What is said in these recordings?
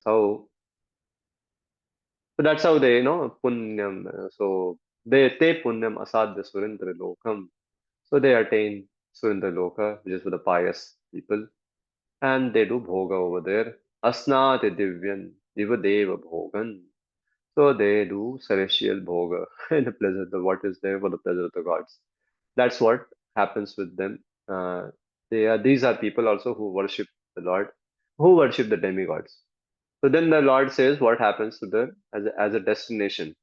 how. So that's how they, punyam. So they te punyam asadya surindra lokam. So they attain surindra loka, which is for the pious people, and they do bhoga over there. Asnati divyan divadeva bhogan. So they do celestial bhoga in the pleasure of what is there for the pleasure of the gods. That's what happens with them. These are people also who worship the Lord, who worship the demigods. So then the Lord says what happens to them as a destination.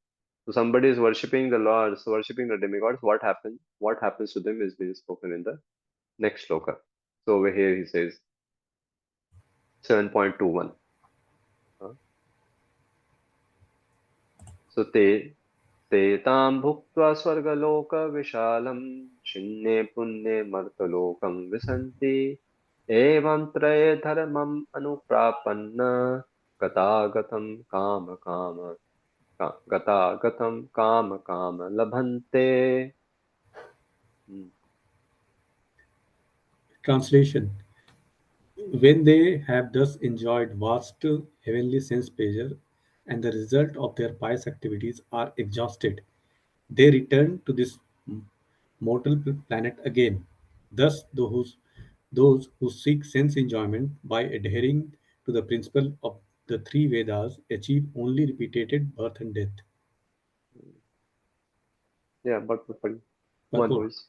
So somebody is worshipping the Lord, so worshipping the demigods. What happens? What happens to them is being spoken in the next shloka. So over here he says 7.21. uh, So ते तां भुक्त्वा स्वर्गलोकविशालं छिन्ने पुण्ये मर्तलोकं विशन्ति एवं त्रये धर्मम् अनुप्रापन्न गतागतं गतागतं काम काम लभन्ते. Hmm. Translation: when they have thus enjoyed vast heavenly sense pleasure and the result of their pious activities are exhausted, they return to this mortal planet again. Thus, those who seek sense enjoyment by adhering to the principle of the three Vedas achieve only repeated birth and death. Yeah, but one who Purport: is.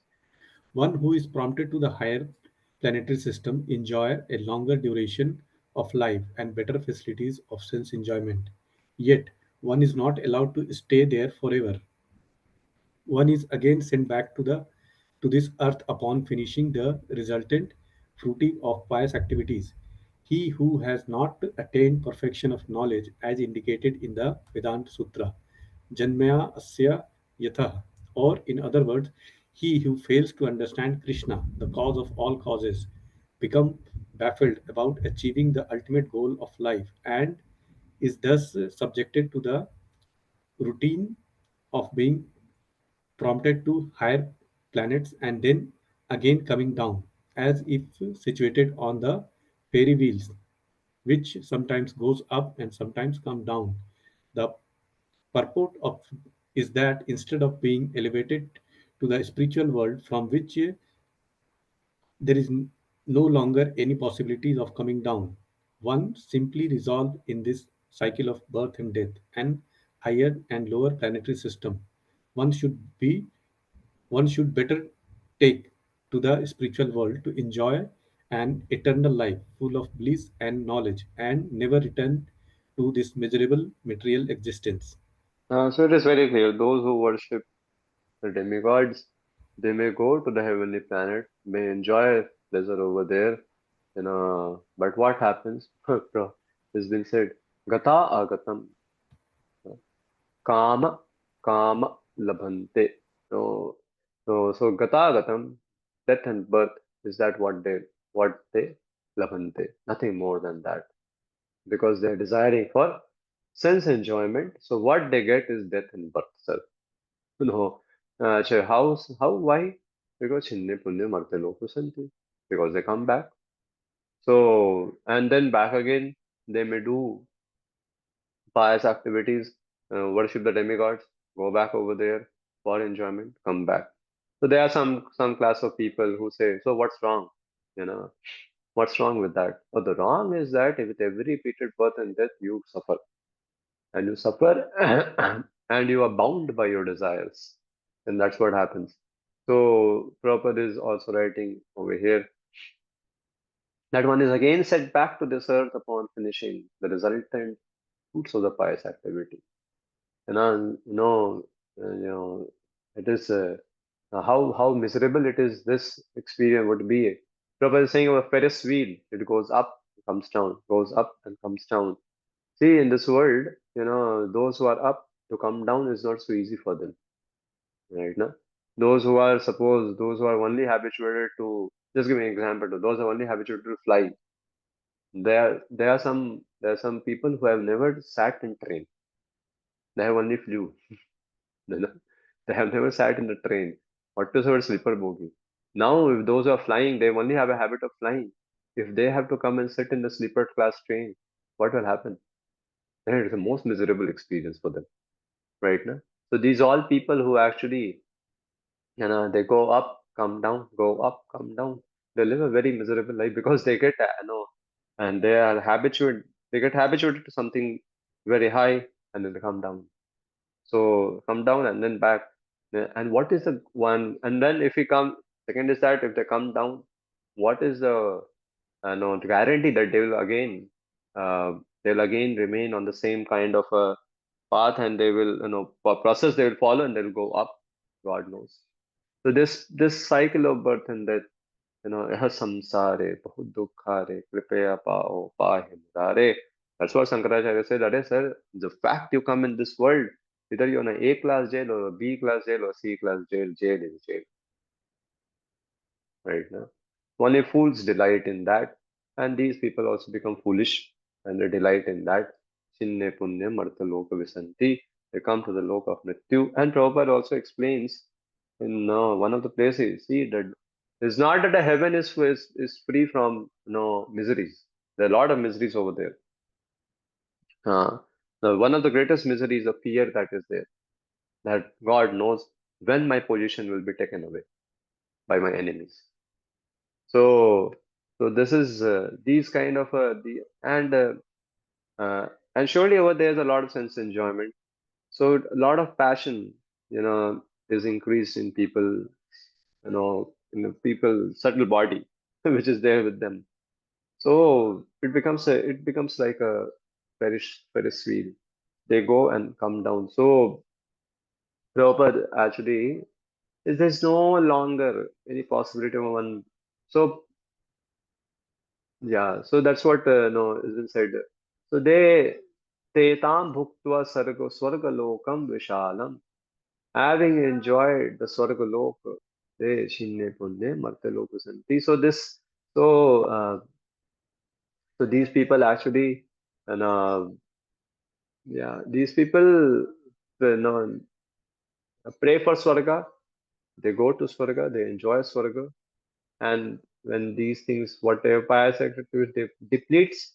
one who is prompted to the higher planetary system enjoy a longer duration of life and better facilities of sense enjoyment. Yet, one is not allowed to stay there forever. One is again sent back to this earth upon finishing the resultant fruiting of pious activities. He who has not attained perfection of knowledge as indicated in the Vedanta Sutra, Janmaya Asya Yatha, or in other words, he who fails to understand Krishna, the cause of all causes, become baffled about achieving the ultimate goal of life and is thus subjected to the routine of being prompted to higher planets and then again coming down, as if situated on the fairy wheels, which sometimes goes up and sometimes come down. The purport of is that instead of being elevated to the spiritual world from which there is no longer any possibilities of coming down, one simply resolved in this cycle of birth and death and higher and lower planetary system. One should be one should better take to the spiritual world to enjoy an eternal life full of bliss and knowledge and never return to this miserable material existence. So it is very clear. Those who worship the demigods, they may go to the heavenly planet, may enjoy pleasure over there, but what happens? Has been said, Gata agatam, kama kama labhante. So Gata agatam, death and birth, is that what they labhante? Nothing more than that, because they're desiring for sense enjoyment. So what they get is death and birth, sir. No. Why? Because Chinne Punne Marte Loku Santi. Because they come back. So, and then back again, they may do pious activities, worship the demigods, go back over there for enjoyment, come back. So there are some class of people who say, so what's wrong? You know, what's wrong with that? Oh, the wrong is that with every repeated birth and death, you suffer. And you suffer and you are bound by your desires. And that's what happens. So Prabhupada is also writing over here that one is again sent back to this earth upon finishing the resultant fruits of the pious activity. And it is how miserable it is. This experience would be. Prabhupada is saying of a Ferris wheel, it goes up, comes down, goes up and comes down. See, in this world, those who are up to come down is not so easy for them, right? Now, those who are only habituated to, just give me an example, to those who are only habituated to fly. There are some people who have never sat in train. They have only flew. You know? They have never sat in the train. Whatever sleeper bogie. Now, if those who are flying, they only have a habit of flying. If they have to come and sit in the sleeper class train, what will happen? then it is the most miserable experience for them, right? Na? So these all people who actually, they go up, come down, go up, come down. They live a very miserable life because they get, and they are habituated. They get habituated to something very high, and then they come down. So come down and then back. And what is the one? And then if we come, second is that if they come down, what is the no guarantee that uh, they will again remain on the same kind of a path, and they will, process they will follow, and they will go up. God knows. So this cycle of birth and death, यह samsare bahut dukkhare kripaya pao pahi murare. That's what Shankaracharya said. That is, sir, the fact you come in this world, either you're in a A class jail or a B class jail or C class jail, jail is jail, right now. Only fools delight in that, and these people also become foolish and they delight in that. Chinne punya martha loka visanti. They come to the loka of Mrityu. And Prabhupada also explains in one of the places, see that it's not that the heaven is free from miseries. There are a lot of miseries over there. Uh, one of the greatest miseries of fear that is there, that God knows when my position will be taken away by my enemies. So, so this is these kind of uh, and surely over there is a lot of sense enjoyment. So a lot of passion, is increased in people, in the people subtle body, which is there with them. So it becomes like a Ferris wheel. They go and come down. So Prabhupada actually there's no longer any possibility of one. So yeah, so that's what no is been said. So they Tetam bhuktva swargalokam vishalam. Having enjoyed the swargaloka, they shinne punne martaloka santi. So these people actually, and yeah, these people, know, pray for swarga. They go to swarga. They enjoy swarga. And when these things, whatever pious activities depletes,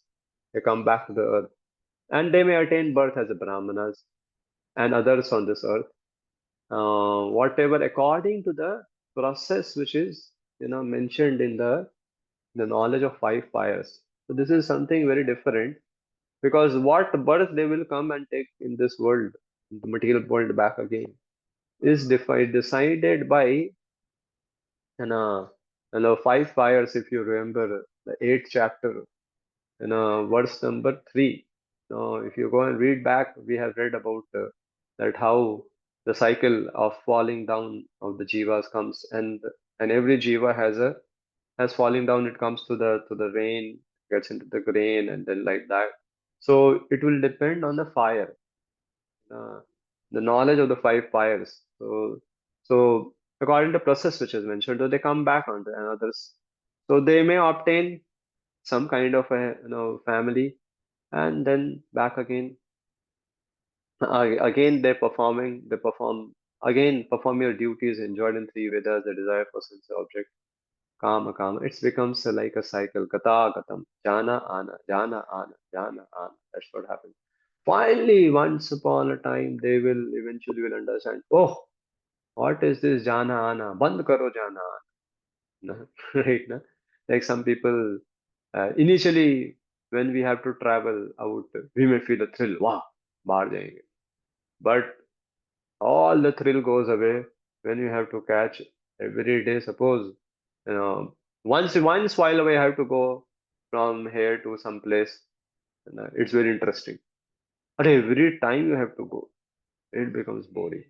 they come back to the earth. And they may attain birth as a brahmanas and others on this earth, whatever according to the process which is mentioned in the knowledge of five fires. So this is something very different, because what birth they will come and take in this world, in the material world back again, is decided by five fires. If you remember the eighth chapter, verse number 3. Now, if you go and read back, we have read about that how the cycle of falling down of the jivas comes, and every jiva has falling down. It comes to the rain, gets into the grain, and then like that. So it will depend on the fire, uh, the knowledge of the five fires. So according to process which is mentioned, so they come back on the others. So they may obtain some kind of a family, and then back again. Again they perform again, perform your duties enjoyed in three Vedas, the desire for sense object, kama. It becomes like a cycle. Gata gatam, jana ana, jana ana. That's what happens. Finally, once upon a time, they will eventually will understand. Oh, what is this jana ana? Band karo jana ana. Right? Na? Like some people, initially, when we have to travel out, we may feel a thrill. Wow, बाहर जाएंगे. But all the thrill goes away when you have to catch every day. Suppose, once while away, I have to go from here to some place. And, it's very interesting. But every time you have to go, it becomes boring.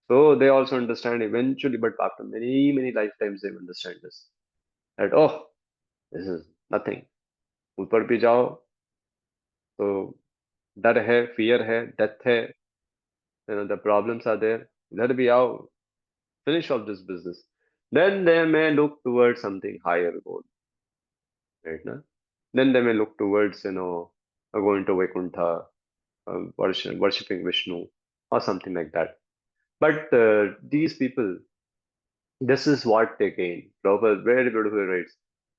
So they also understand eventually, but after many lifetimes, they understand this. That oh, this is nothing. ऊपर भी जाओ तो डर है, fear है, death है, the problems are there. इधर भी आओ, finish off this business. Then they may look towards something higher goal, right? Na? Then they may look towards, going to Vaikuntha, worshipping Vishnu, or something like that. But these people, this is what they gain. Prabhupada very beautifully writes.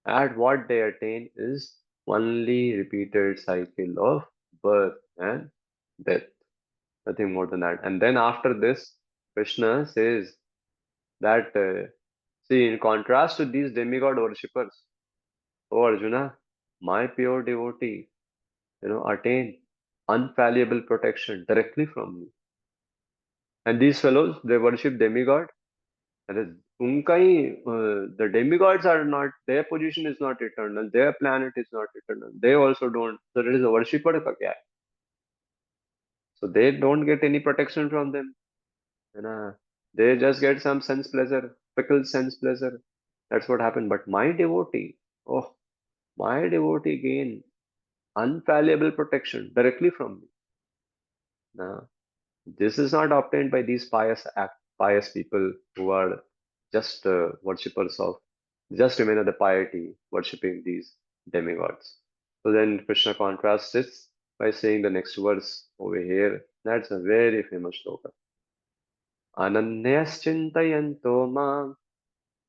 And what they attain is only repeated cycle of birth, and death. Nothing more than that. And then after this, Krishna says that, see, in contrast to these demigod worshippers, O Arjuna, my pure devotee, attain unfallible protection directly from me. And these fellows, they worship demigod. And the demigods are not, their position is not eternal, their planet is not eternal. They also don't. So there is a worshipper ka kya hai? So they don't get any protection from them. They just get some sense pleasure, fickle sense pleasure. That's what happened. But my devotee, oh, my devotee gain unfallible protection directly from me. Now, this is not obtained by these pious people who are just worshippers of, just remain of the piety, worshipping these demigods. So then Krishna contrasts this by saying the next verse over here. That's a very famous shloka. Ananyascintayanto mam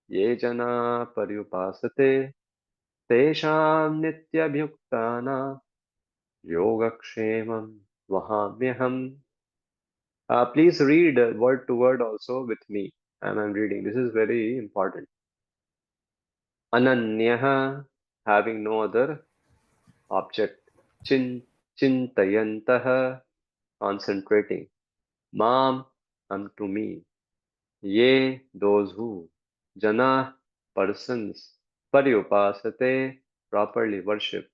ye jana paryupasate tesham nityabhyuktana yogakshemam vahamyaham. Please read word to word also with me. And I'm reading. This is very important. Ananyaha, having no other object. Chintayantaha, concentrating. Mam, unto me. Ye, those who. Jana, persons. Paryupasate, properly worship.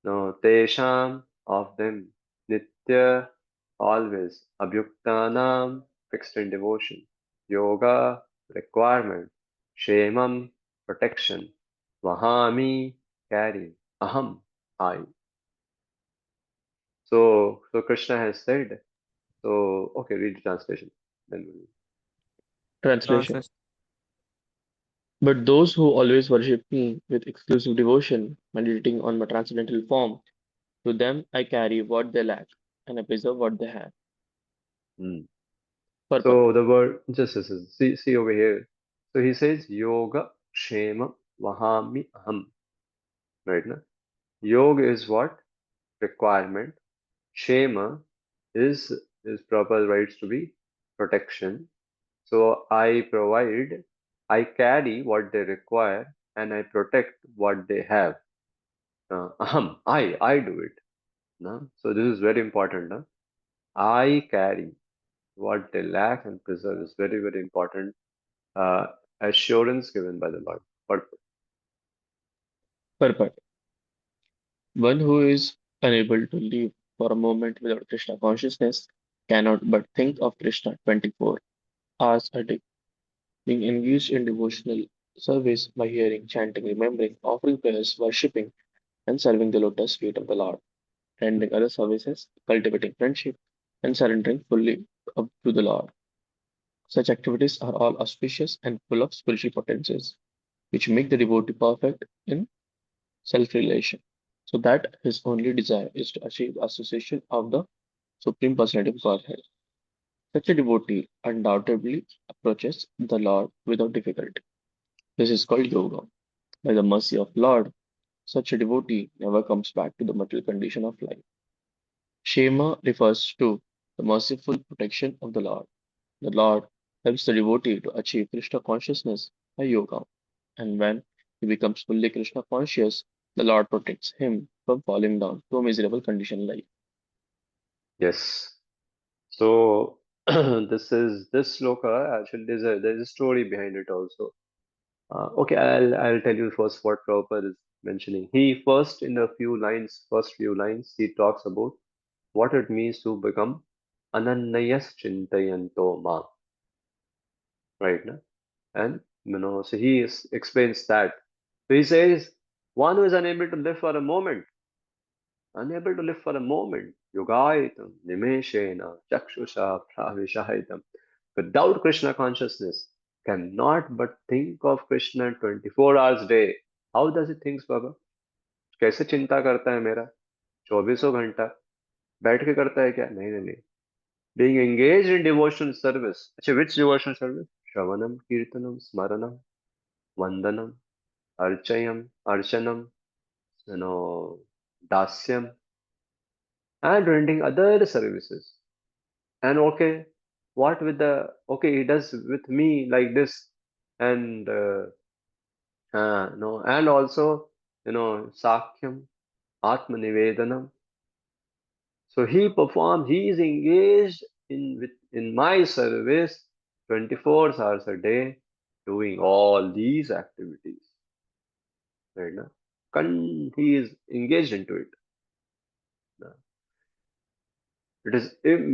No, tesham, of them. Nitya, always. Abhyuktanam, fixed in devotion. Yoga, requirement. Shemam, protection. Vahami, carry. Aham, I. So Krishna has said. So, okay, read the translation. Then we'll. Translation. But those who always worship me with exclusive devotion, meditating on my transcendental form, to them I carry what they lack, and I preserve what they have. Hmm. Purport. So the word, just see over here. So he says yoga, kshema, vahami, aham. Right now. Yoga is what? Requirement. Shema is proper rights to be protection. So I carry what they require and I protect what they have. I do it. No? So this is very important. No? I carry what they lack and preserve is very, very important. Uh, Assurance given by the Lord. But Purport. One who is unable to live for a moment without Krishna consciousness cannot but think of Krishna 24 hours a day. Being engaged in devotional service by hearing, chanting, remembering, offering prayers, worshipping, and serving the lotus feet of the Lord, rendering other services, cultivating friendship, and surrendering fully up to the Lord. Such activities are all auspicious and full of spiritual potencies, which make the devotee perfect in self relation, so that his only desire is to achieve the association of the Supreme Personality of Godhead. Such a devotee undoubtedly approaches the Lord without difficulty. This is called yoga. By the mercy of Lord, such a devotee never comes back to the material condition of life. Shema refers to the merciful protection of the Lord. The Lord helps the devotee to achieve Krishna consciousness by yoga, and when he becomes fully Krishna conscious, the Lord protects him from falling down to a miserable condition life. yes. So this sloka actually there's a story behind it also. Okay, I'll tell you first what Prabhupada is mentioning. He first in a first few lines, he talks about what it means to become ananyas chintayanto ma, right? Na? And so explains that. So he says, one who is unable to live for a moment, yogaitam, nimeshena, chakshusha, pravishahitam, without Krishna consciousness, cannot but think of Krishna 24 hours a day. How does he think, Baba? कैसे चिंता करता है मेरा 24 घंटा बैठ के करता है क्या? नहीं नहीं नहीं. Being engaged in devotional service. अच्छा, which devotional service? Shravanam, Kirtanam, Smaranam, Vandanam, Archayam, Archanam, Dasyam, and rendering other services. And okay, what with the okay, he does with me like this, and no, and also Sakhyam, Atmanivedanam. So he is engaged in my service 24 hours a day, doing all these activities. Right now, he is engaged into it.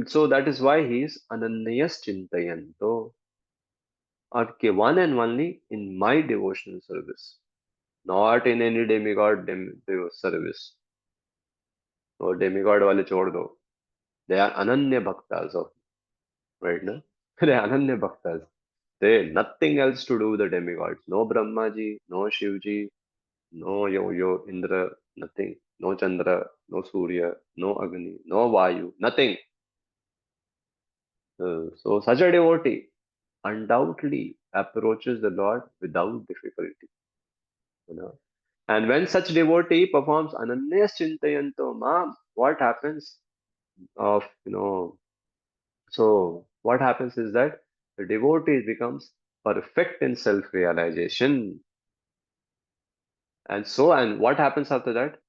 So that is why he is Ananyas Chintayanto, okay, one and only in my devotional service, not in any demigod service. और demigod वाले छोड़ दो. They are Ananya Bhaktas of right now. They are Ananya Bhaktas. They nothing else to do with the demigods. No Brahmaji, no Shivji, no Yo Indra, nothing. No Chandra, no Surya, no Agni, no Vayu, nothing. So such a devotee undoubtedly approaches the Lord without difficulty. You know. And when such devotee performs Ananyas Chintayanto Mam, what happens? Of So what happens is that the devotee becomes perfect in self-realization. And what happens after that?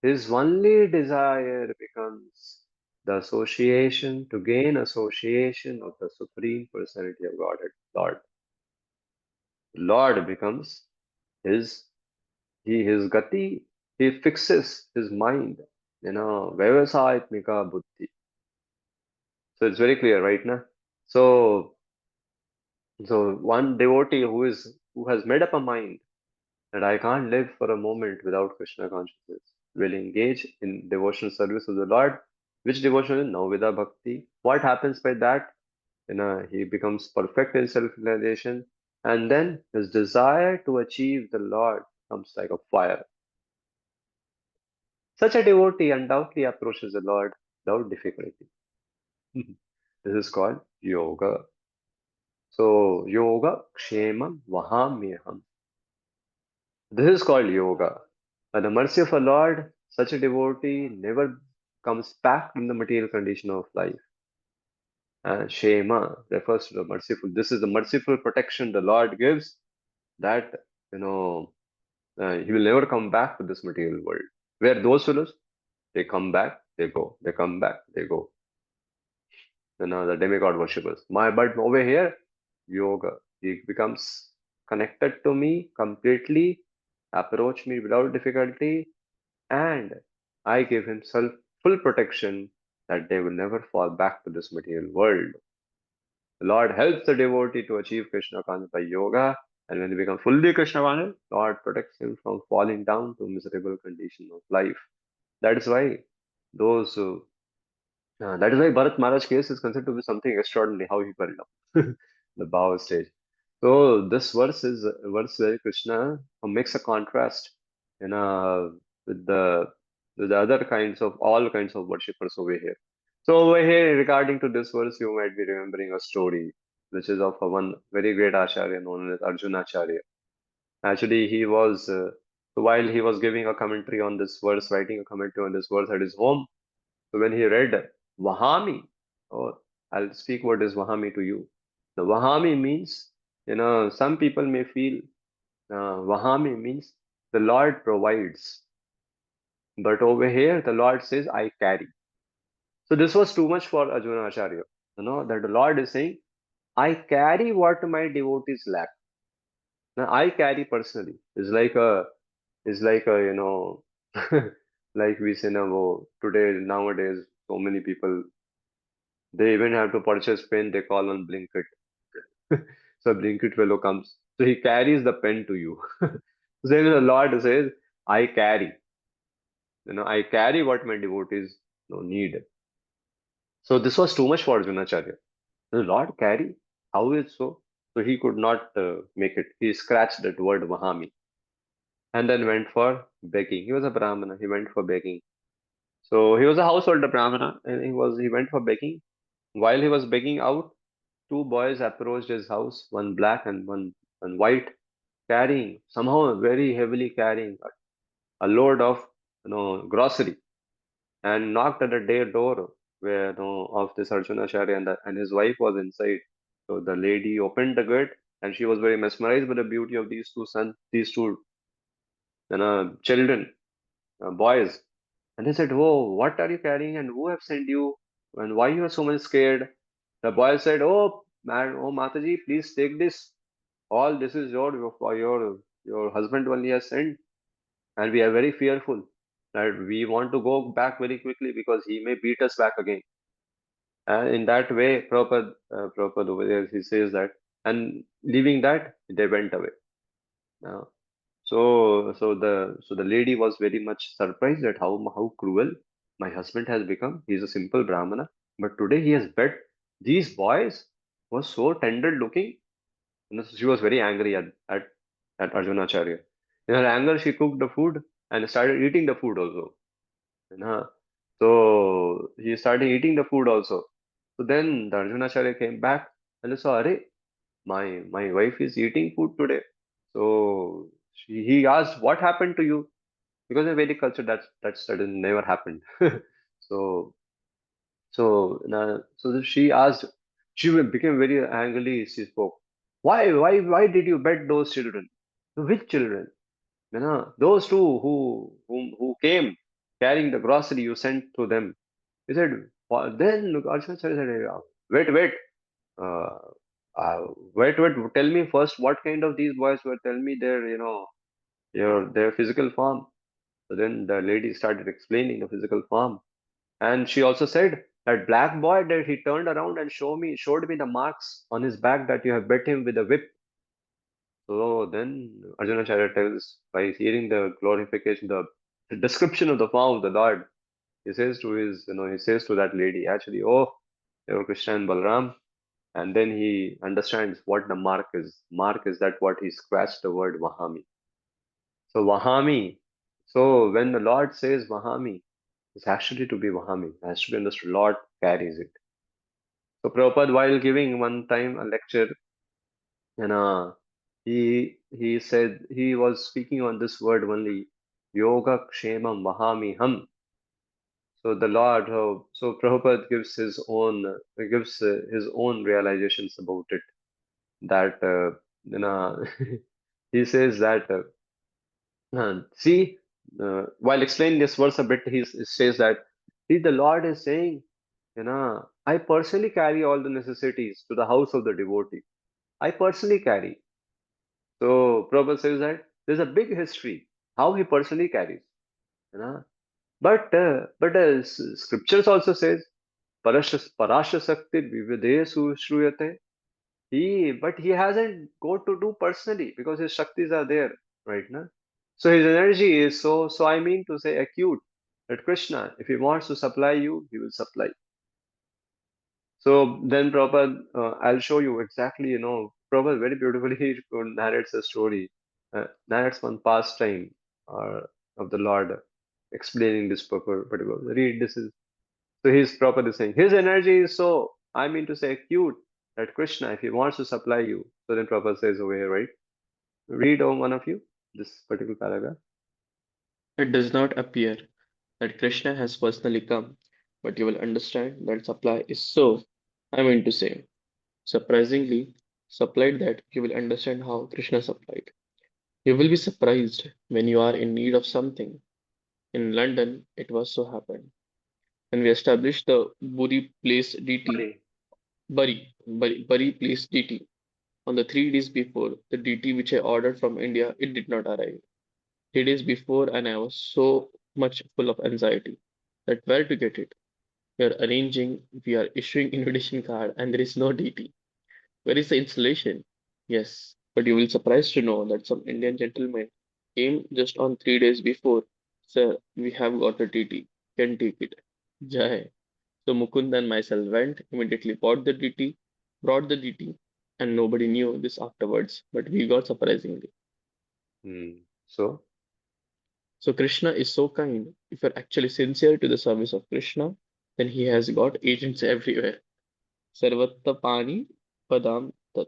His only desire becomes the association to gain association of the Supreme Personality of Godhead, Lord. Lord becomes his his gati. He fixes his mind. Vyavasayatmika buddhi. So it's very clear, right now. So one devotee who has made up a mind that I can't live for a moment without Krishna consciousness will engage in devotional service of the Lord. Which devotion is Navida Bhakti? What happens by that? He becomes perfect in self-realization, and then his desire to achieve the Lord comes like a fire. Such a devotee undoubtedly approaches the Lord without difficulty. This is called yoga. So yoga kshemam vahamyaham. This is called yoga. By the mercy of a Lord, such a devotee never comes back in the material condition of life. And Shema refers to the merciful. This is the merciful protection the Lord gives that, you know, he will never come back to this material world. Where those fellows, they come back, they go. They come back, they go. The demigod worshippers. But over here, yoga. He becomes connected to me completely, approach me without difficulty, and I give him full protection that they will never fall back to this material world. The Lord helps the devotee to achieve Krishna consciousness by yoga, and when he becomes fully Krishna conscious, Lord protects him from falling down to miserable condition of life. That is why those that is why Bharat Maharaj case is considered to be something extraordinary, how he fell down the bow stage. So this verse is a verse where Krishna makes a contrast, you know, with the other kinds of all kinds of worshippers over here. So over here, regarding to this verse, you might be remembering a story which is of one very great acharya known as Arjuna Acharya. Actually, while he was giving a commentary on this verse, writing a commentary on this verse at his home. So when he read Vahami, or I'll speak what is Vahami to you. The Vahami means, some people may feel Vahami means the Lord provides. But over here, the Lord says, I carry. So this was too much for Arjuna Acharya. That the Lord is saying, I carry what my devotees lack. Now, I carry personally. It's like a, like we say now, today, nowadays, so many people, they even have to purchase pen, they call on Blinkit. So Blinkit fellow comes. So he carries the pen to you. Then the Lord says, I carry. I carry what my devotees need. So this was too much for Arjunacharya. The Lord carry? How is so? So he could not make it. He scratched that word Mahami and then went for begging. He was a Brahmana. He went for begging. So he was a householder Brahmana and he went for begging. While he was begging out, two boys approached his house, one black and one white, carrying, somehow very heavily carrying a load of grocery. and knocked at the day door where of this Arjunacharya, and his wife was inside. So the lady opened the gate, and she was very mesmerized by the beauty of these two children, boys. And they said, "Oh, what are you carrying, and who have sent you, and why you are so much scared?" The boy said, "Oh, man, oh Mataji, please take this. All this is for your husband only has sent, and we are very fearful that we want to go back very quickly because he may beat us back again." And in that way, Prabhupada over there, he says that, and leaving that, they went away. Uh, so the lady was very much surprised at how cruel my husband has become. He's a simple Brahmana, but today he has bet these boys was so tender looking. She was very angry at Arjunacharya. In her anger, she cooked the food and started eating the food also. You know. So he started eating the food also. So then the Arjunacharya came back and saw, Arey, my wife is eating food today. So he asked, what happened to you? Because in Vedic culture, that sudden never happened. So so she asked, became very angry. She spoke, why did you bet those children? Which children? Those two who came carrying the grocery you sent to them. He said, then Arjuna said, wait, wait, uh, uh, wait, tell me first what kind of these boys were. Tell me their physical form. So then the lady started explaining the physical form, and she also said that black boy that he turned around and showed me the marks on his back that you have beat him with a whip. So then Arjunacharya tells, by hearing the glorification, the description of the form of the Lord, he says to that lady, actually, oh, you're Krishna and Balram. And then he understands what the mark is. Mark is that what he scratched the word Vahami. So Vahami. So when the Lord says Vahami, it's actually to be Vahami. It has to be understood. Lord carries it. So Prabhupada, while giving one time a lecture, and he said he was speaking on this word only, Yoga Kshemam Vahami Ham. So the Lord, so Prabhupada gives his own realizations about it. That he says that see, while explaining this verse a bit, he says that, see, the Lord is saying, I personally carry all the necessities to the house of the devotee. I personally carry. So Prabhupada says that there's a big history how he personally carries. You know, but scriptures also says Parasha Sakti Vividesu Shruyate. But he hasn't got to do personally because his Shaktis are there, right? Na? So his energy is so I mean to say acute that Krishna, if he wants to supply you, he will supply. So then Prabhupada, I'll show you exactly, Prabhupada very beautifully he narrates a story, narrates one pastime of the Lord, explaining this particular. Read this is so he's Prabhupada is saying his energy is so I mean to say acute that Krishna, if he wants to supply you, so then Prabhupada says over here, right? Read on one of you this particular paragraph. It does not appear that Krishna has personally come, but you will understand that supply is so, I mean to say, surprisingly supplied that you will understand how Krishna supplied. You will be surprised when you are in need of something. In London, it was so happened. When we established the Buddy. Bury Place DT, on the 3 days before, the DT which I ordered from India, it did not arrive. 3 days before, and I was so much full of anxiety that where to get it. We are arranging, we are issuing invitation card, and there is no DT. Where is the installation? Yes, but you will surprised to know that some Indian gentleman came just on 3 days before. Sir, we have got a DT. Can take it. Jai. So Mukund and myself went, immediately bought the DT, brought the DT, and nobody knew this afterwards, but we got surprisingly. So So Krishna is so kind. If you're actually sincere to the service of Krishna, then he has got agents everywhere. Sarvatra Pani Padam Tat.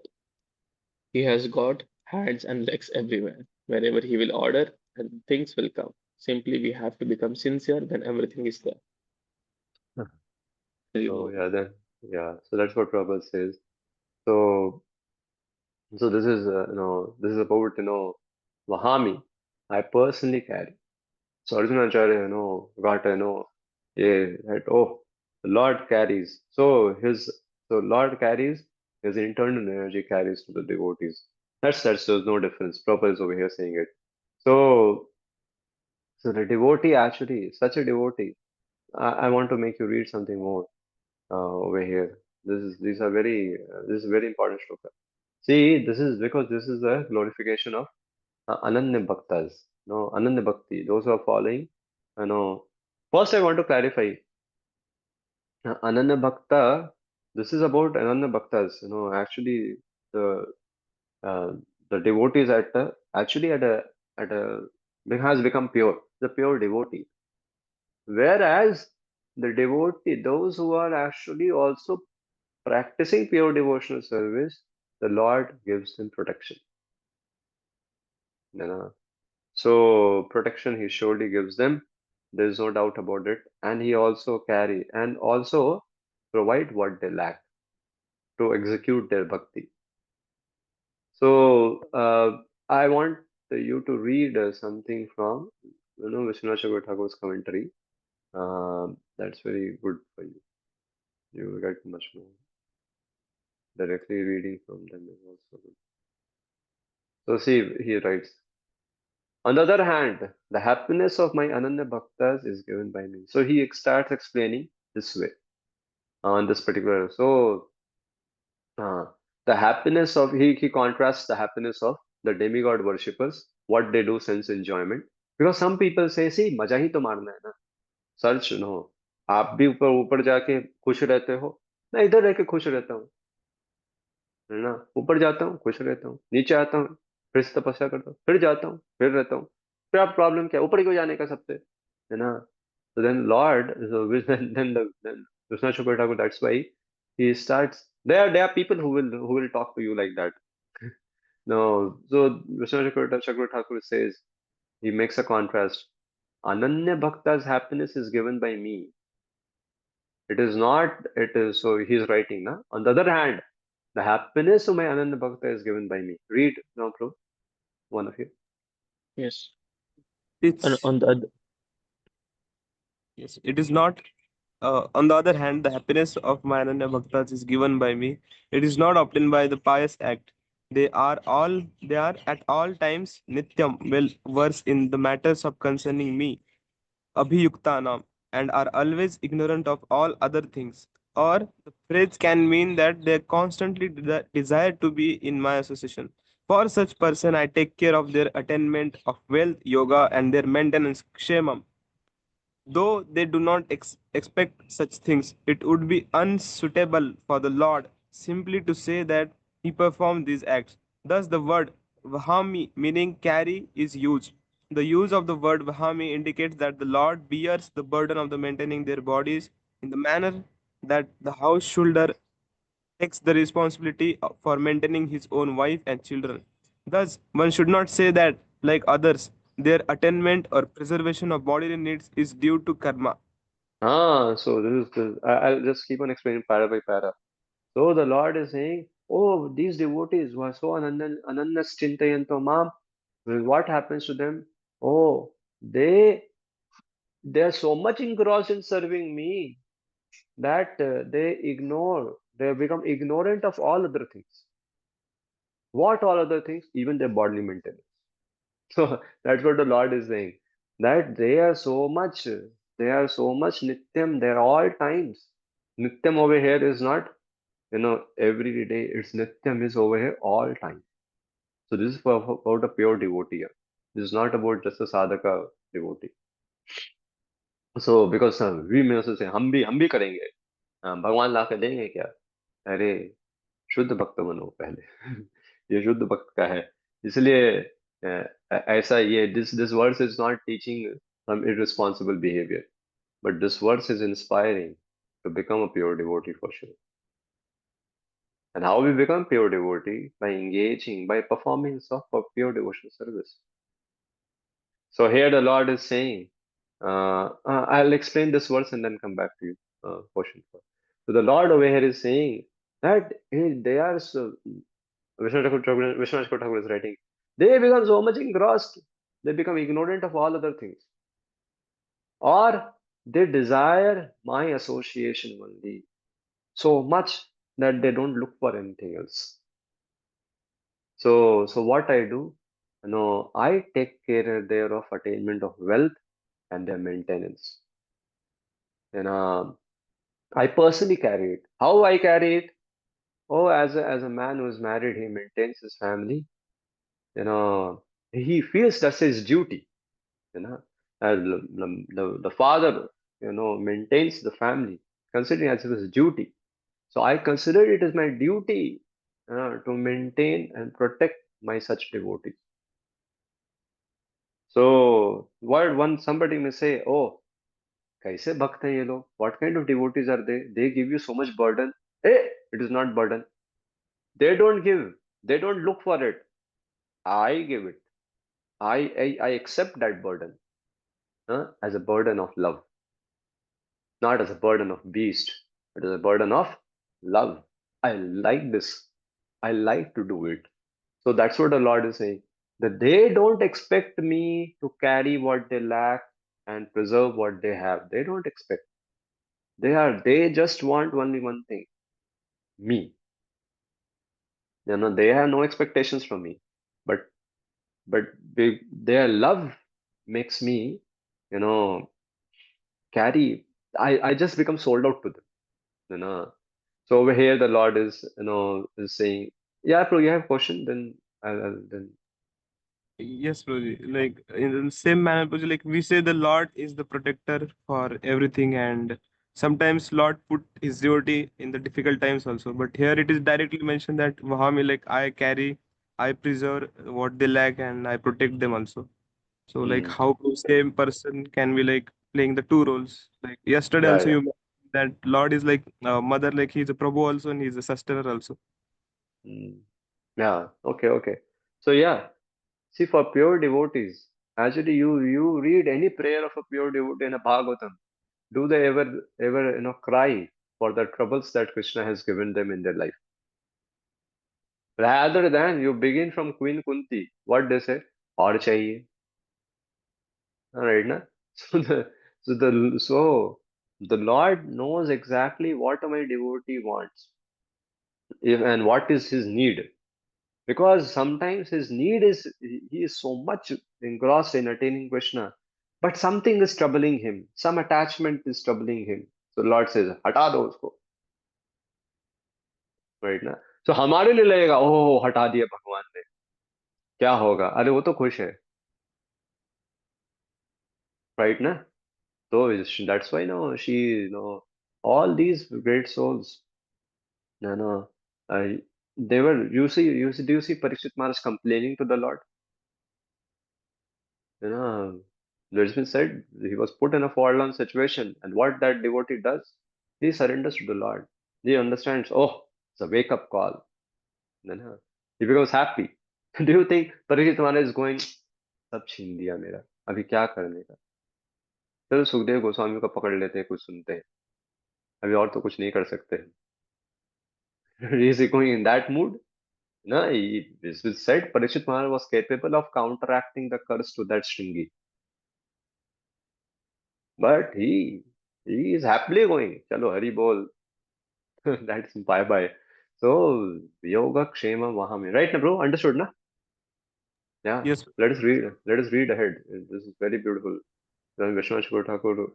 He has got hands and legs everywhere. Wherever he will order, and things will come. Simply we have to become sincere, then everything is there. So Remove. yeah, then yeah, so that's what Prabhupada says. So so this is this is about Vahami. I personally carry. So Arjuna Acharya got yeah, that the Lord carries. So Lord carries his internal energy carries to the devotees. That's there's no difference. Prabhupada is over here saying it. So so the devotee actually such a devotee. I want to make you read something more over here. This is very important shloka. See, this is because this is a glorification of Ananya Bhaktas. No, Ananya Bhakti. Those who are following. You know, first I want to clarify. Ananya Bhakta. This is about Ananya Bhaktas. Actually, the uh, the devotees actually at a has become pure. The pure devotee. Whereas the devotee, those who are actually also practicing pure devotional service, the Lord gives them protection. You know. So protection he surely gives them. There is no doubt about it. And he also carry and also provide what they lack to execute their bhakti. So I want you to read something from Vishwanath Chakravarti Thakur's commentary. That's very good for you. You will get much more. Directly reading from them is also good. So see, he writes. On the other hand, the happiness of my Ananya Bhaktas is given by me. So he starts explaining this way on this particular. So uh, the happiness of he contrasts the happiness of the demigod worshippers, what they do sense enjoyment. Because some people say, see, मजा ही तो मारना है ना, search no, आप भी ऊपर ऊपर जाके खुश रहते हो, मैं इधर रह के खुश रहता हूँ, है ना, ऊपर जाता हूँ खुश रहता हूँ, नीचे आता हूँ फिर से तपस्या करता हूँ, फिर जाता हूँ फिर रहता हूँ, फिर आप प्रॉब्लम क्या है? ऊपर क्यों जाने का सबसे, है ना? So then Lord, so then Krishna Chakra Thakur, that's why he starts. There are people who will talk to you like that. No, so Krishna Chakra Thakur says he makes a contrast. Ananya Bhakta's happiness is given by me. It is not. It is so he's writing. Na? On the other hand, the happiness of my Ananya Bhakta is given by me. Read now, Prabhu, one of you. Yes. And It's on the other, yes, it is not. On the other hand, the happiness of my Ananya Bhaktas is given by me. It is not obtained by the pious act. They are at all times nityam, well versed in the matters of concerning me, abhiyuktanam, and are always ignorant of all other things. Or the phrase can mean that they constantly desire to be in my association. For such person, I take care of their attainment of wealth, yoga, and their maintenance, kshemam. Though they do not expect such things, it would be unsuitable for the Lord simply to say that he performed these acts. Thus, the word vahami, meaning carry, is used. The use of the word vahami indicates that the Lord bears the burden of the maintaining their bodies in the manner that the house shoulder takes the responsibility for maintaining his own wife and children. Thus, one should not say that, like others, their attainment or preservation of bodily needs is due to karma. So this is the. I'll just keep on explaining para by para. So the Lord is saying, oh, these devotees who are so anannas chintayanto mam, what happens to them? Oh, they are so much engrossed in serving me that they become ignorant of all other things. What all other things? Even their bodily maintenance. So that's what the Lord is saying. That they are so much nityam, they're all times. Nityam over here is not, every day. It's nityam is over here all time. So this is about a pure devotee. This is not about just a sadhaka devotee. So because we may also say हम भी करेंगे, भगवान ला के देंगे क्या? अरे शुद्ध भक्त बनो पहले ये शुद्ध भक्त का है, इसलिए ऐसा ये this verse is not teaching some irresponsible behavior, but this verse is inspiring to become a pure devotee for sure. And how we become pure devotee? By engaging, by performing pure devotional service. So here the Lord is saying, I'll explain this verse and then come back to you. question for. So the Lord over here is saying that they are so, Vishwanath Thakur is writing, they become so much engrossed, they become ignorant of all other things, or they desire my association only so much that they don't look for anything else. So what I do, I take care there of attainment of wealth and their maintenance. And I personally carry it. How I carry it? Oh, as a man who is married, he maintains his family. You know, he feels that's his duty. You know, as the father, maintains the family, considering as his duty. So I consider it as my duty to maintain and protect my such devotees. So what one somebody may say, oh, kaise bhakt hai ye log? What kind of devotees are they? They give you so much burden. Hey, it is not burden. They don't give. They don't look for it. I give it. I accept that burden as a burden of love, not as a burden of beast. It is a burden of love. I like this. I like to do it. So that's what the Lord is saying. That they don't expect me to carry what they lack and preserve what they have. They don't expect. They just want only one thing, me. They have no expectations from me. But their love makes me, you know, carry. I just become sold out to them. You know. So over here the Lord is saying, yeah, bro, you have a question, then then Yes, Prabhuji. Like in the same manner, Prabhuji, like we say the Lord is the protector for everything, and sometimes Lord put his devotee in the difficult times also. But here it is directly mentioned that Vahami, like I carry, I preserve what they lack, and I protect them also. So like mm, how same person can be like playing the two roles. Like yesterday yeah, also yeah. you mentioned that Lord is like mother, like he's a Prabhu also, and he's a sustainer also. Mm. Yeah, okay, okay. So yeah, see for pure devotees, actually you read any prayer of a pure devotee in a Bhagavatam, do they ever cry for the troubles that Krishna has given them in their life? Rather than you begin from Queen Kunti, what they say, और चाहिए, right? Na? So the Lord knows exactly what my devotee wants, and what is his need. Because sometimes his need is he is so much engrossed in attaining Krishna, but something is troubling him, some attachment is troubling him. So Lord says, हटा दो उसको, right ना? So हमारे लिए लगेगा, ओह हटा दिया भगवान ने, क्या होगा? अरे वो तो खुश है, right ना? So that's why she all these great souls, you know, I, they were do you see Parikshit Maharaj complaining to the Lord? You know, it's been said he was put in a forlorn situation, and what that devotee does, he surrenders to the Lord. He understands, oh, it's a wake up call. You know, he becomes happy. Do you think Parikshit Maharaj is going, सब छीन दिया मेरा, अभी क्या करने का? चलो सुखदेव गोस्वामी को पकड़ लेते हैं, कुछ सुनते हैं, अभी और तो कुछ नहीं कर सकते हैं. Is he going in that mood? No, this is said Parikshit Maharaj was capable of counteracting the curse to that Shringi. But he is happily going. Chalo, Hari Bol. That's bye bye. So Yoga Kshema Vahami. Right na bro? Understood na? Yeah. Yes. Let us read. Let us read ahead. This is very beautiful. Then Vishwanath Thakur,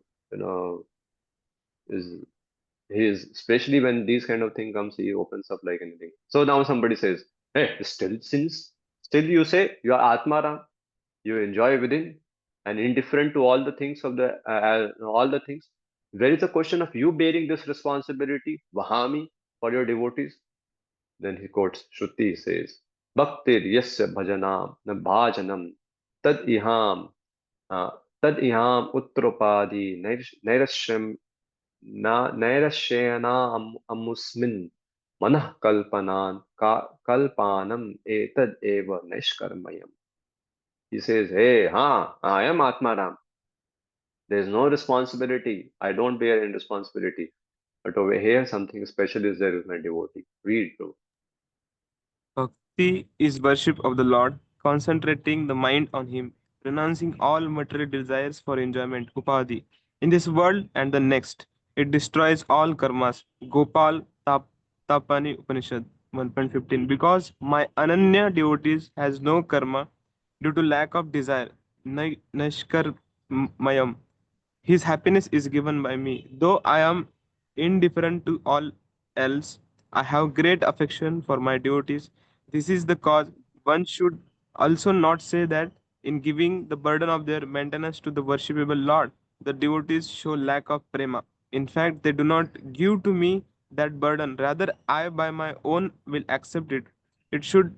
is he is especially when these kind of thing comes, he opens up like anything. So now somebody says, hey, still you say you are Atmaram, you enjoy within and indifferent to all the things of the all the things. There is a question of you bearing this responsibility, Vahami, for your devotees. Then he quotes Shruti says, Bhaktir yasya bhajanam na bhajanam tad iham tad iham utropadi nairashyam na nairashyana amusmin manah kalpanan kalpanam etad eva nishkarmayam. He says, hey, I am Atmaram. There is no responsibility. I don't bear any responsibility. But over here, something special is there with my devotee. Read, bro. Bhakti is worship of the Lord, concentrating the mind on Him, renouncing all material desires for enjoyment, upadhi, in this world and the next. It destroys all karmas. Gopal Tapani Upanishad 1.15. Because my Ananya devotees has no karma due to lack of desire. Nashkar Mayam. His happiness is given by me. Though I am indifferent to all else, I have great affection for my devotees. This is the cause one should also not say that in giving the burden of their maintenance to the worshipable Lord, the devotees show lack of prema. In fact, they do not give to me that burden. Rather, I by my own will accept it. It should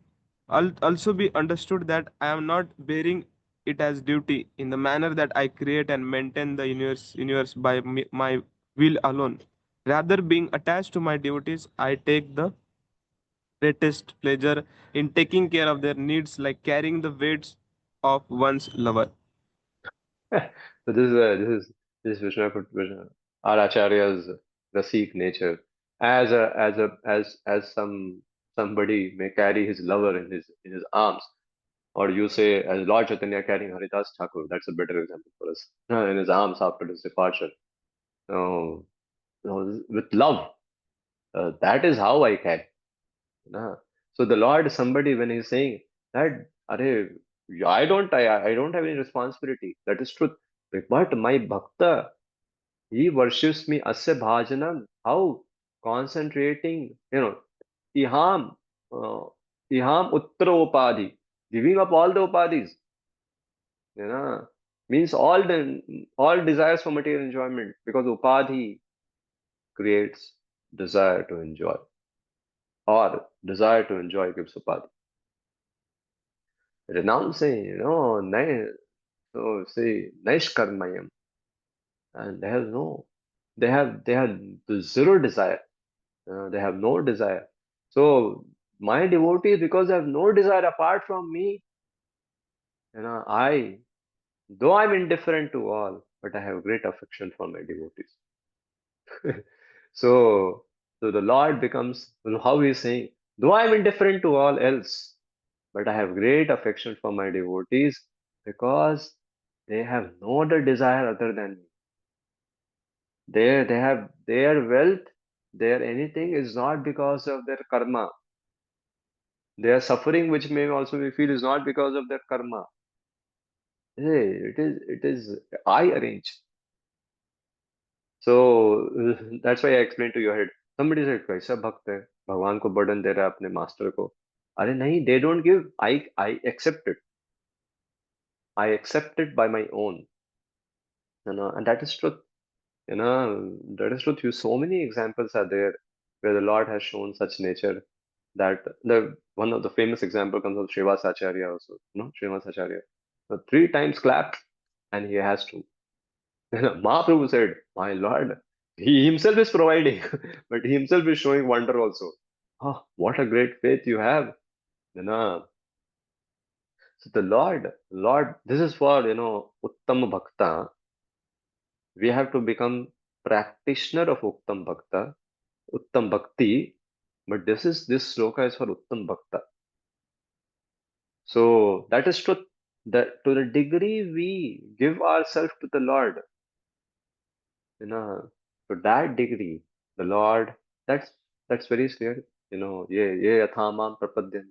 also be understood that I am not bearing it as duty in the manner that I create and maintain the universe by my will alone. Rather, being attached to my devotees, I take the greatest pleasure in taking care of their needs, like carrying the weights of one's lover. So this is our Acharya's Rasik nature. As somebody may carry his lover in his arms, or you say as Lord Chaitanya carrying Haridas Thakur. That's a better example for us. In his arms after his departure. So, with love, that is how I carry. Na. So the Lord, somebody when he's saying that, Are, I don't have any responsibility. That is truth. But my bhakta, he worships me asya bhajanam. How? Concentrating, iham, uh, iham uttara upadhi, giving up all the upadhis, you know, means all desires for material enjoyment, because upadhi creates desire to enjoy, or desire to enjoy gives upadhi. Renouncing, so say Naishkarmayam, and they have the zero desire. They have no desire. So my devotees, because they have no desire apart from me, I, though I'm indifferent to all, but I have great affection for my devotees. So, so the Lord becomes, how he is saying, though I'm indifferent to all else, but I have great affection for my devotees because they have no other desire other than me. They have their wealth, their anything is not because of their karma. Their suffering, which may also we feel, is not because of their karma. Hey, it is I arrange. So that's why I explained to your head. Somebody said, कैसा भक्त है भगवान को burden दे रहा है अपने master को. अरे नहीं, they don't give. I accept it. I accept it by my own. And that is truth. That is truth. So many examples are there where the Lord has shown such nature, that the one of the famous example comes from Srivas Acharya also. Srivas Acharya. So three times clapped, and he has to. Mahaprabhu said, "My Lord, he himself is providing, but he himself is showing wonder also. Oh, what a great faith you have." You know, so the Lord, this is for, Uttam Bhakta. We have to become practitioner of Uttam Bhakta, Uttam Bhakti, but this sloka is for Uttam Bhakta. So that is truth. That to the degree we give ourselves to the Lord, to that degree, the Lord, that's very clear. Ye yathamam prapadyan.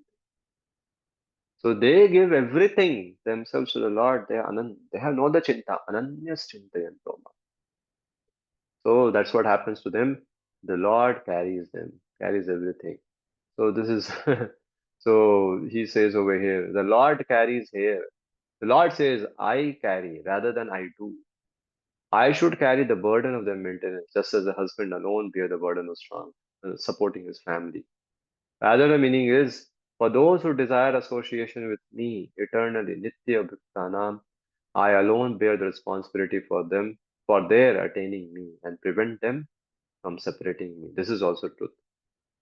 So they give everything themselves to the Lord. They have no other chinta. Ananyas chintayanto. So that's what happens to them. The Lord carries them, carries everything. So this is, so he says over here, the Lord carries here. The Lord says, I carry rather than I do. I should carry the burden of their maintenance, just as a husband alone bear the burden of supporting his family. Rather, the meaning is, for those who desire association with me eternally, Nitya Bhaktanam, I alone bear the responsibility for them, for their attaining me, and prevent them from separating me. This is also truth.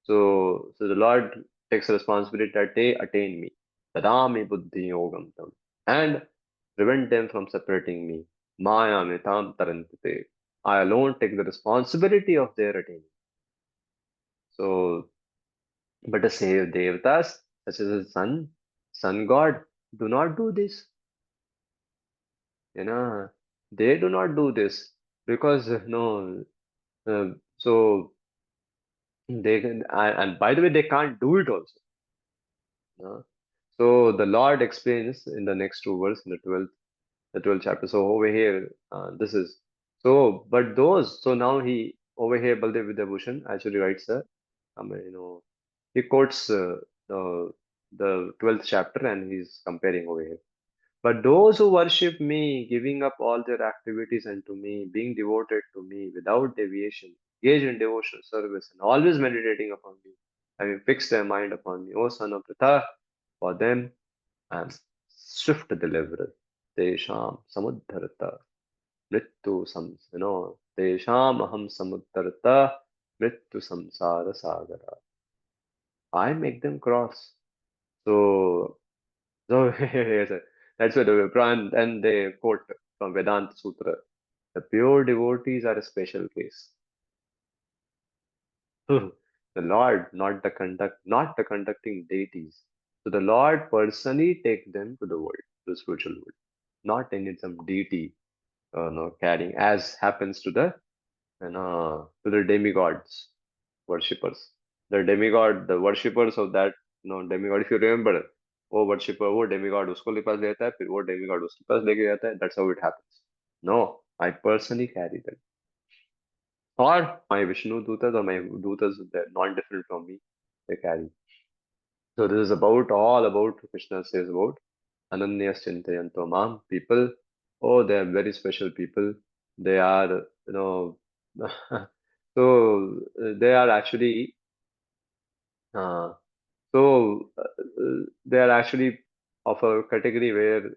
So the Lord takes responsibility that they attain me. Tadami buddhi yogam tam. And prevent them from separating me. Maya mitam tarantite. I alone take the responsibility of their attaining. So, but the save devatas, such as the sun god, do not do this. You know, they do not do this because no. So they can, and by the way, they can't do it also. No? So the Lord explains in the next two verses in the 12th chapter. So over here, this is so. But those, so now he over here, Baldev Vidyabhushan actually writes he quotes the 12th chapter and he's comparing over here. But those who worship me, giving up all their activities unto me, being devoted to me without deviation, engage in devotional service, and always meditating upon me, having fixed their mind upon me, O son of Pritha, for them I am swift deliverer. Tesham samudharata mrittu tesham aham samudharata mrittu samsara sagara. I make them cross. So yes, that's what the Pran and they quote from Vedanta Sutra. The pure devotees are a special case. The Lord, not the conducting deities. So the Lord personally take them to the world, to the spiritual world, not any some deity, no, carrying, as happens to the demigods worshippers. The demigod, the worshippers of that, demigod. If you remember, वो worshipper, वो demigod उसको पास लेता है, फिर वो demigod उसके पास लेके जाता है. That's how it happens. No, I personally carry them. Or my Vishnu Dutas or my Dutas, they're not different from me. They carry. So this is all about Krishna says about Ananyas Chintayanto Mam people. Oh, they are very special people. They are, they are actually, uh, they are actually of a category where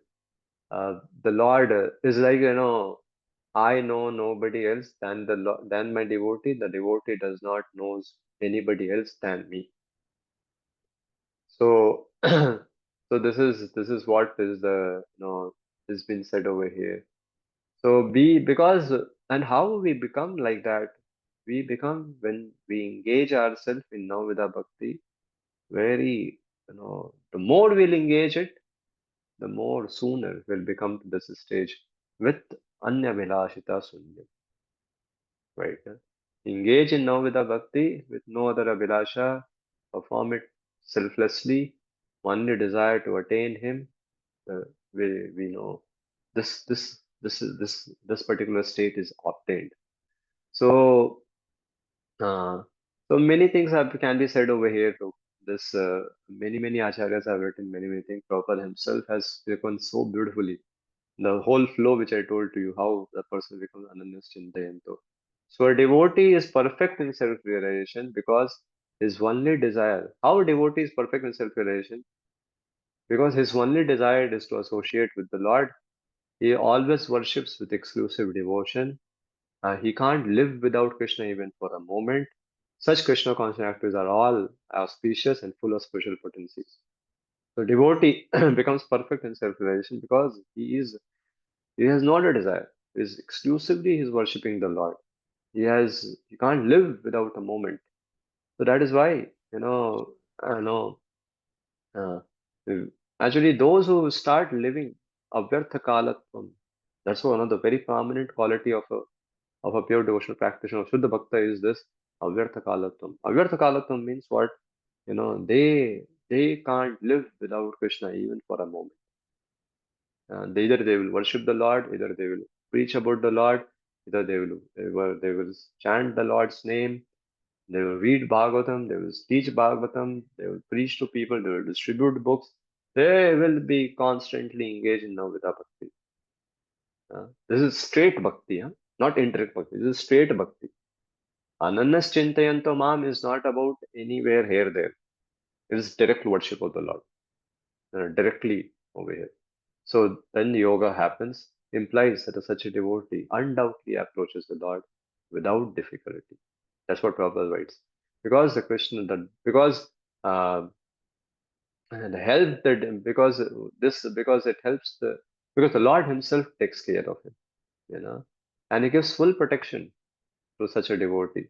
the Lord is like, I know nobody else than my devotee. The devotee does not knows anybody else than me. So, so this is what is is been said over here. So because and how we become like that? We become when we engage ourselves in Navvida Bhakti. Very, the more we'll engage it, the more sooner we'll become to this stage with Anya Vilashita Sunya. Right? Engage in Navida Bhakti with no other Abhilasha, perform it selflessly, only desire to attain Him. Uh, we know this particular state is obtained. So so many things can be said over here. Too. This many acharyas have written many things. Prabhupada himself has spoken so beautifully. The whole flow which I told to you, how the person becomes Ananyas Chintayanto. So a devotee is perfect in self-realization because his only desire. How a devotee is perfect in self-realization? Because his only desire is to associate with the Lord. He always worships with exclusive devotion. He can't live without Krishna even for a moment. Such Krishna conscious actors are all auspicious and full of spiritual potencies. So devotee becomes perfect in self-realization because he has not a desire. He's exclusively he's worshipping the Lord. He can't live without a moment. So that is why, I know uh, actually those who start living avyartha kalatvam, that's one of the very prominent quality of a pure devotional practitioner of Shuddha Bhakta is this avyartha kalatvam. Avyartha kalatvam means what? They can't live without Krishna even for a moment. Either they will worship the Lord, either they will preach about the Lord, either they will chant the Lord's name, they will read Bhagavatam, they will teach Bhagavatam, they will preach to people, they will distribute books. They will be constantly engaged in Navida Bhakti. This is straight Bhakti, not indirect Bhakti. This is straight Bhakti. Anannas Chintayanto Mam is not about anywhere here, there. It is direct worship of the Lord, directly over here. So then yoga happens, implies that such a devotee undoubtedly approaches the Lord without difficulty. That's what Prabhupada writes. Because because the help that because it helps because the Lord Himself takes care of him, you know, and he gives full protection to such a devotee.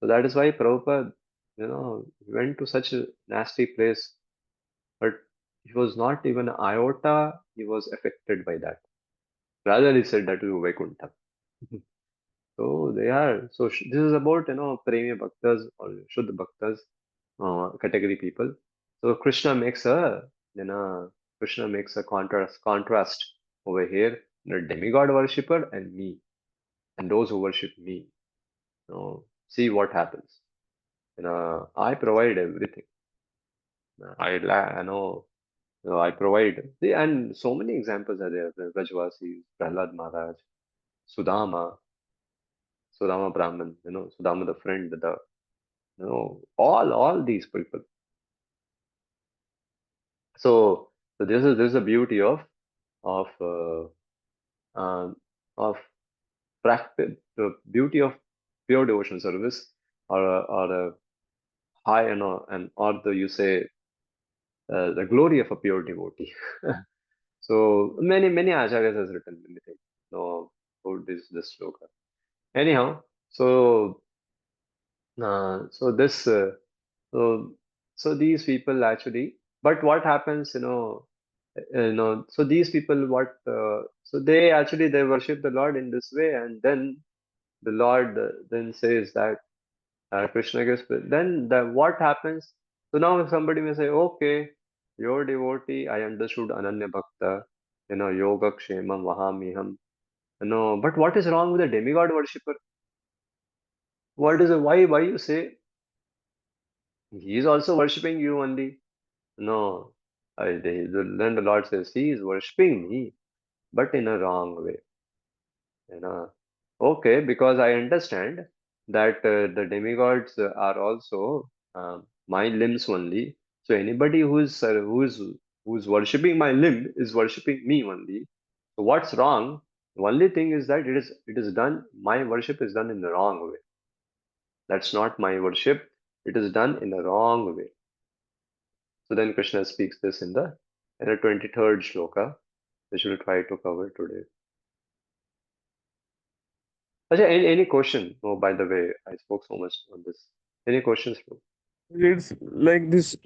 So that is why Prabhupada, went to such a nasty place, but he was not even iota, he was affected by that. Rather, he said that to Vaikuntha. So they are. So this is about Premi Bhaktas or Shuddha Bhaktas category people. So Krishna makes a contrast over here. The demigod worshipper and me, and those who worship me. See what happens. I provide everything. I know. I provide. See, and so many examples are there. The Rajvasis, Prahlad Maharaj, Sudama, Sudama Brahman. Sudama the friend, all these people. So this is the beauty of um, of practice, the beauty of pure devotion service, or a high, and or the you say the glory of a pure devotee. So many acharyas has written many things. No, about this sloka. Anyhow, so so this so so these people actually, but what happens, so these people, so they worship the Lord in this way, and then the Lord then says that Krishna gives, then what happens? So now somebody may say, okay, your devotee, I understood Ananya Bhakta, Yoga Kshemam Vahamiham, but what is wrong with a demigod worshipper? What is why you say he is also worshipping you only? No, then the Lord says he is worshipping me, but in a wrong way. You know, okay, because I understand that the demigods are also my limbs only. So anybody who's worshipping my limb is worshipping me only. So what's wrong? The only thing is that it is done. My worship is done in the wrong way. That's not my worship. It is done in a wrong way. So then Krishna speaks this in the 23rd shloka, which we'll try to cover today. Ajay, any question? Oh, by the way, I spoke so much on this. Any questions, bro? It's like this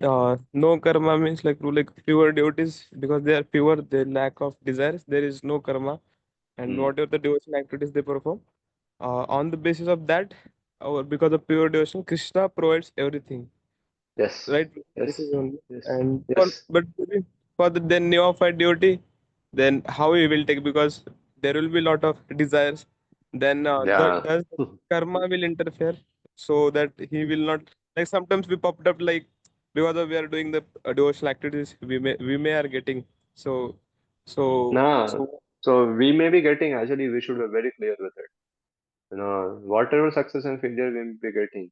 no karma means like pure devotees because they are pure, they lack of desires, there is no karma, and Hmm. whatever the devotion activities they perform, on the basis of that, or because of pure devotion, Krishna provides everything, Yes, right? This yes, is only, yes, and yes. but maybe for the then neophyte devotee, then how he will take, because there will be lot of desires, then Yeah. does karma will interfere, so that he will not, like sometimes we popped up like because of we are doing the devotional activities, we may are getting, so so Nah. so So we may be getting, actually, we should be very clear with it. Whatever success and failure we may be getting,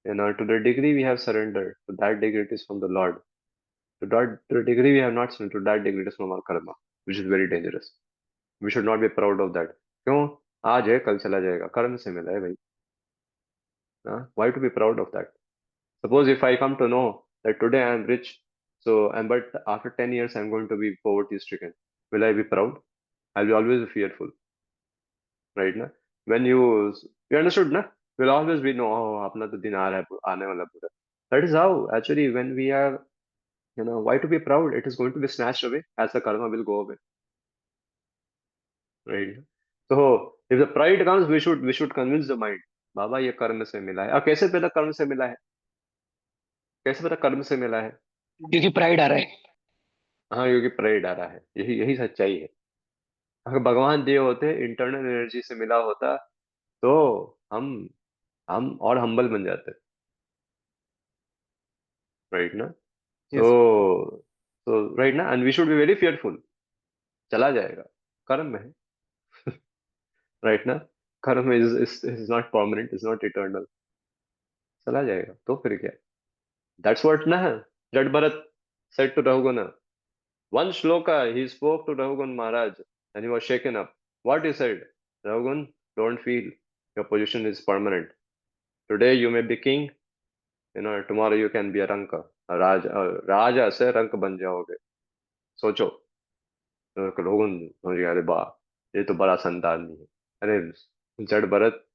to the degree we have surrendered, to that degree it is from the Lord. To the degree we have not surrendered, to that degree it is from our karma, which is very dangerous. We should not be proud of that. क्यों? आज है कल चला जाएगा, कर्म से मिला है भाई. Why to be proud of that? Suppose if I come to know that today I am rich, but after 10 years I'm going to be poverty stricken, will I be proud? I'll be always be fearful, right? Na? When you understood, na? Will always be no, oh, अपना तो दिन आ रहा है, आने वाला पूरा. That is how actually when we are, why to be proud? It is going to be snatched away as the karma will go away, right? So if the pride comes, we should convince the mind, बाबा ये कर्म से मिला है. कैसे पता कर्म से मिला है? कैसे पता कर्म से मिला है? क्योंकि प्राइड आ रहा है। हाँ, क्योंकि प्राइड आ रहा है. यही यही सच्चाई है. अगर भगवान देव होते, इंटरनल एनर्जी से मिला होता, तो हम हम और हम्बल बन जाते, राइट ना? So yes. सो राइट ना, and we should be very fearful. चला जाएगा, कर्म में है, राइट ना? Karma is not permanent, is not eternal. चला जाएगा तो फिर क्या? दैट्स व्हाट ना, Jada Bharata said to Rahugana. One shloka he spoke to Raghugan Maharaj, and he was shaken up. What he said? Raghugan, don't feel your position is permanent. Today you may be king, tomorrow you can be a ranka, a राजा से रंक बन जाओगे. सोचो. तो रघुगन समझ गया, अरे बा, ये तो बड़ा संत आदमी है. अरे जड़ भरत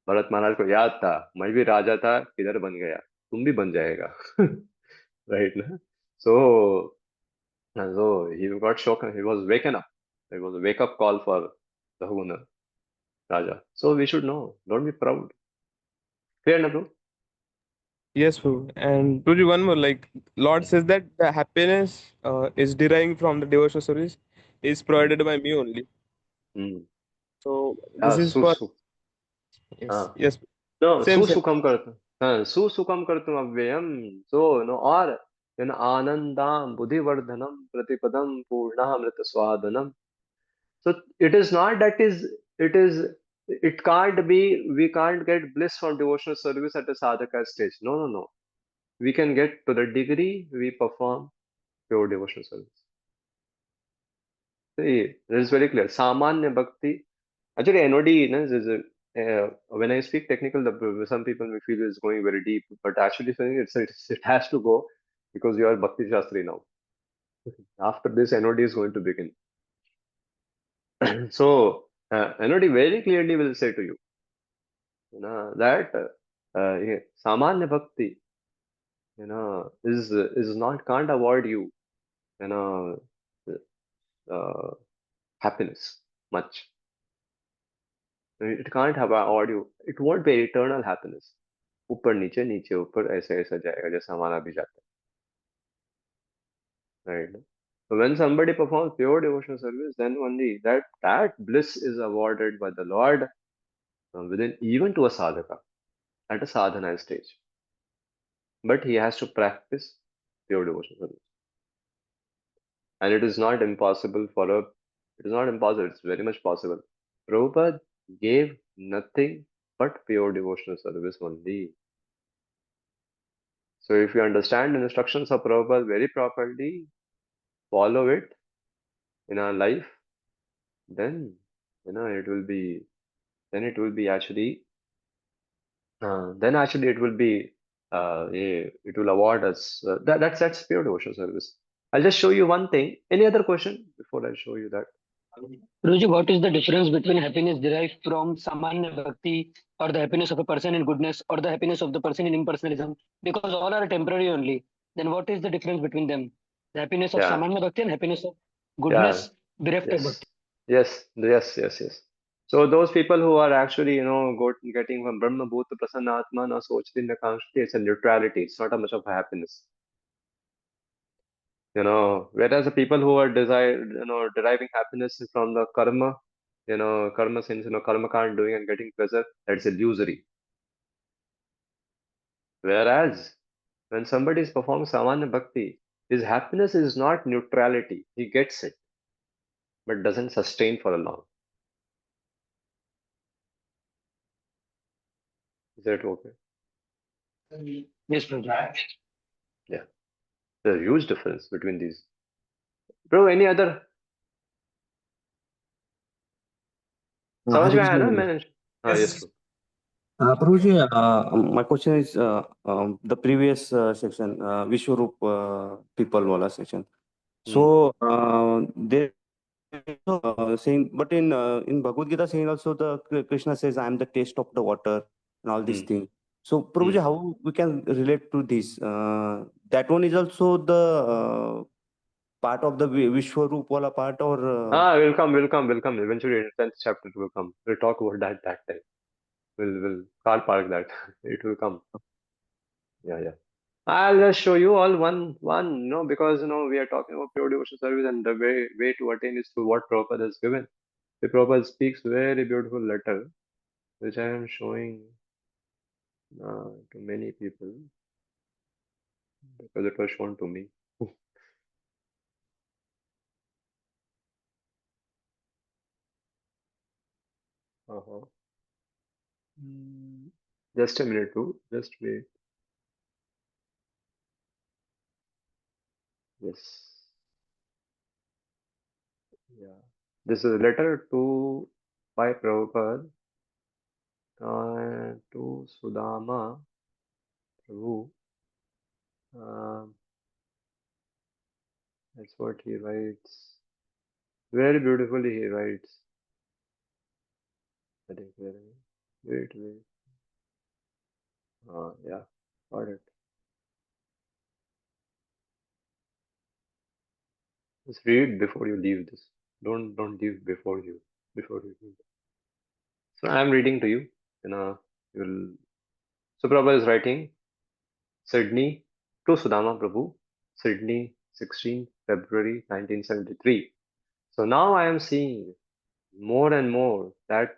भरत महाराज को याद था, मैं भी राजा था, किधर बन गया, तुम भी बन जाएगा। राइट ना? सो so he got shocked, he was waken up, it was a wake up call for the Huna Raja. So we should know, don't be proud. Clear na bro? Yes, Prabhu. And Prabhuji, one more, like Lord Hmm. says that the happiness is deriving from the devotional service is Hmm. provided by me only. Hmm. So this Yeah, is su for, su. yes, हाँ, yes, no, same, same. सुसुखम करतु, हाँ, सुसुखम कर्तुम अव्ययम. So no, or आनंदाम बुद्धिवर्धनम प्रतिपदम पूर्णामृत स्वादनम. So it is not that is it is it can't be, we can't get bliss from devotional service at a sadhaka stage. No, no, no. We can get to the degree we perform pure devotional service. See, it is very clear. Samanya bhakti. Actually, NOD, no, when I speak technical, some people may feel it's going very deep, but actually saying it has to go because you are Bhakti Shastri now. After this, NOD is going to begin. So, NOD very clearly will say to you, that yeah, Samanya Bhakti, is not, can't avoid you, you know, uh, happiness much. It can't have avoid you. It won't be eternal happiness. ऊपर नीचे नीचे ऊपर ऐसे ऐसा जाएगा जैसा हमारा भी जाता है, right? So when somebody performs pure devotional service, then only that bliss is awarded by the Lord, within even to a sadhaka at a sadhana stage. But he has to practice pure devotional service, and it is not impossible for a. It is not impossible. It's very much possible. Prabhupada gave nothing but pure devotional service only. So if you understand the instructions of Prabhupada very properly, follow it in our life, then it will be, it will be actually, then actually it will be, it will award us, that's pure devotional service. I'll just show you one thing. Any other question before I show you that? Guruji, what is the difference between happiness derived from Samanya Bhakti or the happiness of a person in goodness or the happiness of the person in impersonalism? Because all are temporary only. Then what is the difference between them? The happiness of Yeah, Samanya Bhakti and happiness of yeah, goodness bereft of yes, Bhakti. yes. So those people who are actually, getting from Brahma Bhuta Prasanna Atma na Sochti na Kamshti, it's a neutrality. It's not a much of a happiness. Whereas the people who are deriving happiness from the karma, karma since, karma can't doing and getting pleasure, that's illusory. Whereas when somebody is performing samanya bhakti, his happiness is not neutrality. He gets it, but doesn't sustain for a long. Is that okay? Yes, Prabhuji. Yeah. There's a huge difference between these. Bro, any other? समझ Hare में आया Krishna ना Guruji. मैंने? हाँ, yes, Yes. bro. Prabhuji, my question is the previous section, Vishwarup people wala section. Hmm. So they saying, but in Bhagavad Gita saying also the Krishna says, "I am the taste of the water" and all these Hmm. things. So Hmm. Prabhuji, how we can relate to this? That one is also the part of the Vishwarup wala part, or Will come. Eventually, in 10th chapter will come. We'll talk about that time. We'll car park that. It will come. Yeah. I'll just show you all one, because we are talking about pure devotional service, and the way to attain is through what Prabhupada has given. The Prabhupada speaks very beautiful letter, which I am showing to many people because it was shown to me. Uh-huh. Just a minute, too. Just wait. Yes. Yeah. This is a letter to by Prabhupada to Sudama Prabhu. Um, that's what he writes. Very beautifully he writes. I think wait. Yeah, got it. Just read before you leave this. Don't leave before you leave. So I'm reading to you. You know, you'll. So Prabhupada is writing Sydney to Sudama Prabhu, Sydney, 16 February 1973. So now I am seeing more and more that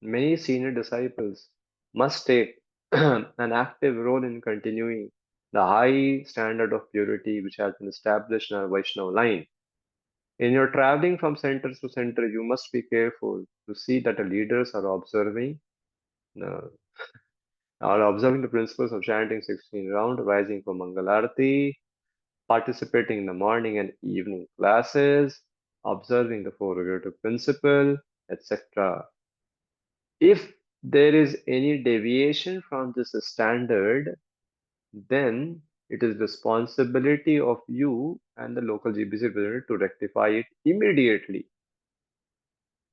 many senior disciples must take an active role in continuing the high standard of purity which has been established in our Vaishnava line. In your traveling from center to center, you must be careful to see that the leaders uh, are observing the principles of chanting 16 round, rising for Mangalarti, participating in the morning and evening classes, observing the four regulative principle, etc. If there is any deviation from this standard, then it is responsibility of you and the local GBC president to rectify it immediately.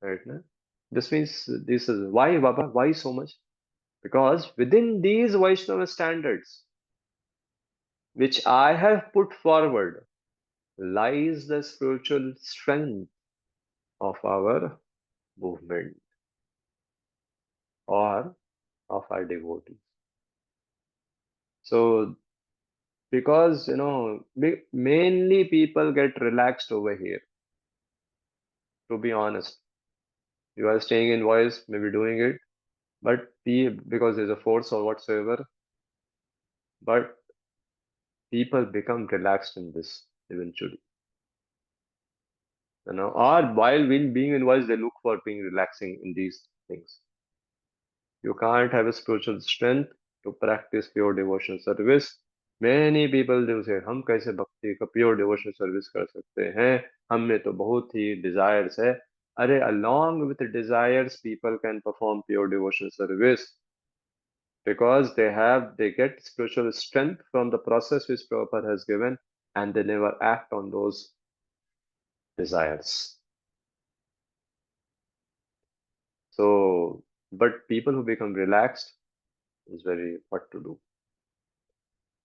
Right? Na? This means this is why Baba, why so much? Because within these Vaishnava standards, which I have put forward, lies the spiritual strength of our movement or of our devotees. So, because mainly people get relaxed over here, to be honest. You are staying in voice, maybe doing it, but because there's a force or whatsoever, but people become relaxed in this eventually. Or while being in voice, they look for being relaxing in these things. You can't have a spiritual strength to practice pure devotion service. Many people do say, हम कैसे भक्ति का pure devotion service कर सकते हैं? हम में तो बहुत ही desires है. अरे, along with the desires, people can perform pure devotion service because they get spiritual strength from the process which Prabhupada has given, and they never act on those desires. So, but people who become relaxed is very what to do.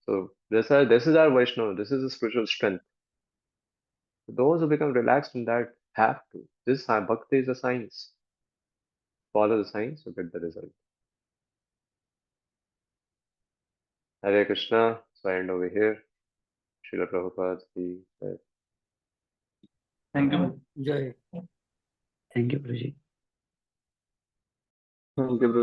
So this is our Vaishnava. This is the spiritual strength. Those who become relaxed in that have to. This bhakti is a science. Follow the science, you get the result. Hare Krishna. So I end over here. Srila Prabhupada ki jai. Thank you. Jai. Thank you, Prajit. Thank you,